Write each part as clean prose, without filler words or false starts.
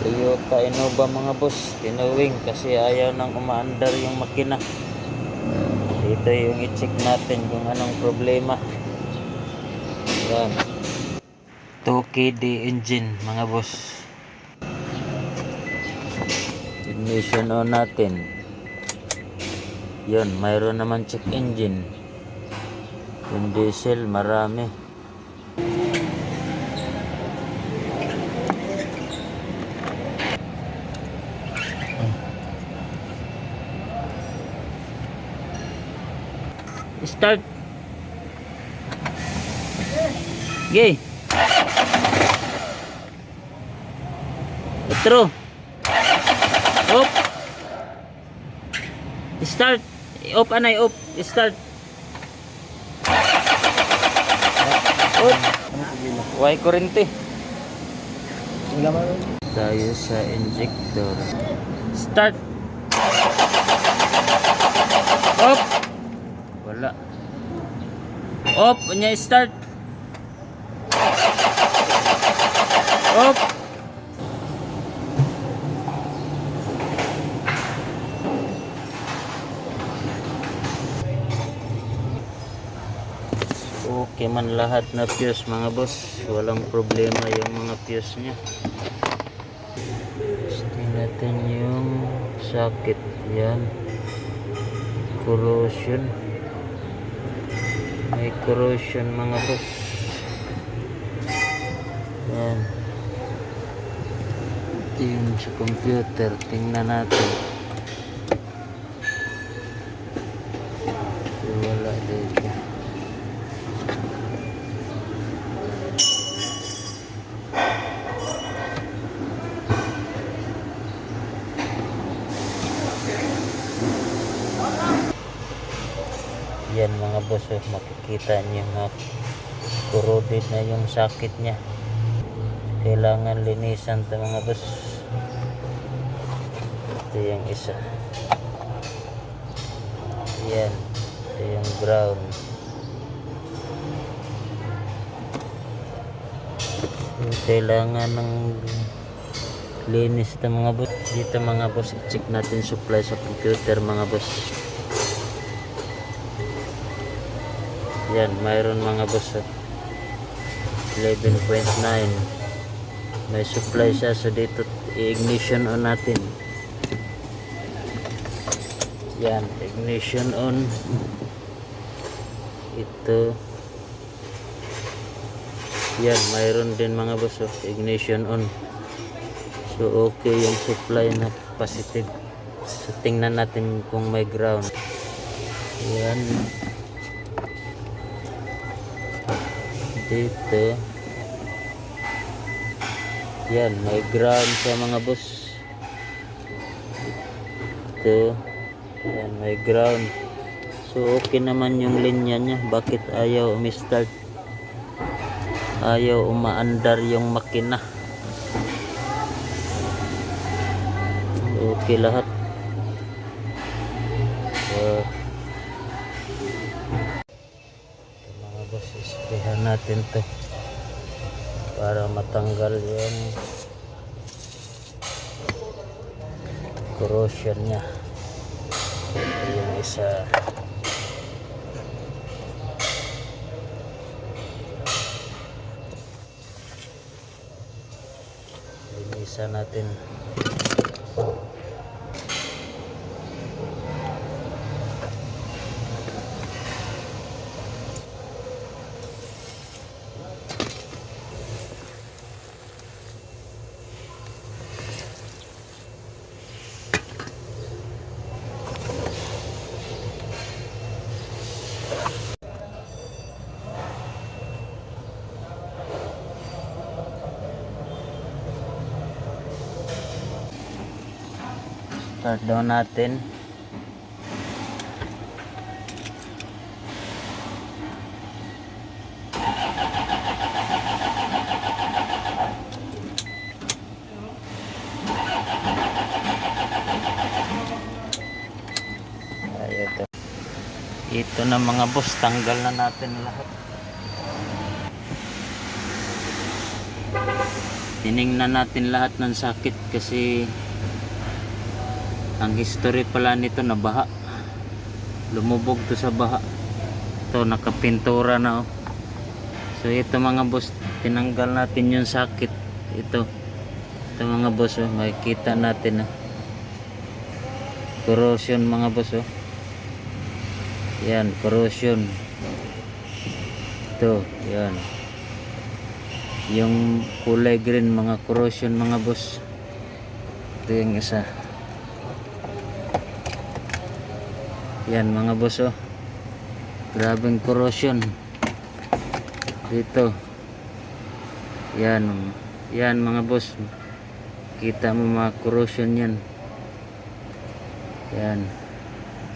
Toyota Innova mga boss, tinuwing kasi ayaw nang umaandar yung makina. Dito yung i-check natin kung anong problema. Yan, 2KD engine mga boss. Ignition on natin. Yun, mayroon naman check engine. Yung diesel marami. Start. Okay. True. Op. Start. Op anay op. Start. Op. Why kurente? Tayo sa injector. Start. Op. Wala. Op, nya start. Op. Okay man lahat na fuse mga boss, walang problema yung mga fuse nya. Testing natin yung socket. Yan, corrosion, may corrosion mga boss. Yan, ito yung sa computer, tingnan natin. Wala dito. Yan mga boss, makikita niyo na corroded na yung socket nya. Kailangan linisan ito mga boss. Ito yung isa. Yan, ito yung brown. Kailangan ng linis ito mga boss. Dito mga boss, i-check natin supply sa computer mga boss. Yan, mayroon mga boss 11.9. May supply siya, so dito i-ignition on natin. Yan, ignition on. Ito. Yan, mayroon din mga boss ignition on. So okay yung supply na positive. So tingnan natin kung may ground. Yan. Dito. Yan, may ground sa mga boss. Ito. Yan, may ground. So okay naman yung linya nya. Bakit ayaw umistart? Ayaw umaandar yung makina. Okay lahat. So mga boss, ispehan natin to para matanggal yung corrosion nya. Ito yung isa. Linisan natin. Start down natin. Ito na mga boss, tanggal na natin lahat. tiningnan natin lahat ng sakit kasi ang history pala nito na baha, lumubog to sa baha. Ito nakapintura na oh. So ito mga boss, tinanggal natin yung sakit. Ito mga boss oh, makikita natin oh. Corrosion mga boss oh. Yan, corrosion. Ito, yan. Yung kulay green mga corrosion mga boss. Ito yung isa. Yan mga boss oh. Grabing corrosion. Dito. Yan. Yan mga boss. Kita mo mga corrosion yan. Yan.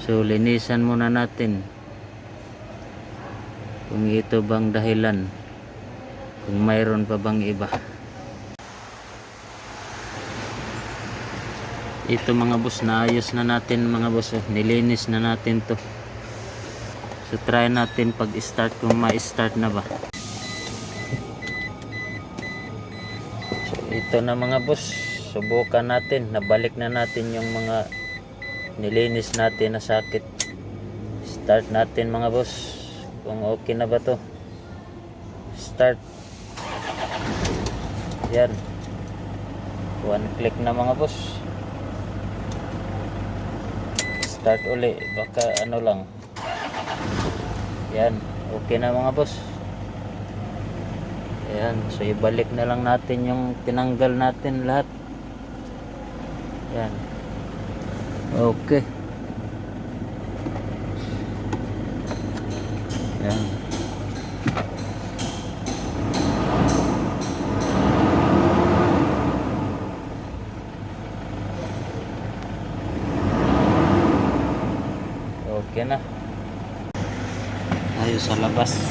So linisan muna natin. Kung ito bang dahilan. Kung mayroon pa bang iba. Ito mga boss, naayos na natin mga boss. Nilinis na natin to. So try natin pag start kung ma-start na ba. So ito na mga boss. Subukan natin. Nabalik na natin yung mga nilinis natin na sakit. Start natin mga boss. Kung okay na ba to. Start. Yan. One click na mga boss. Start uli. Baka ano lang. Yan. Okay na mga boss. Yan. So ibalik na lang natin yung tinanggal natin lahat. Yan. Okay. Yan. Okay na. Ayos sa labas.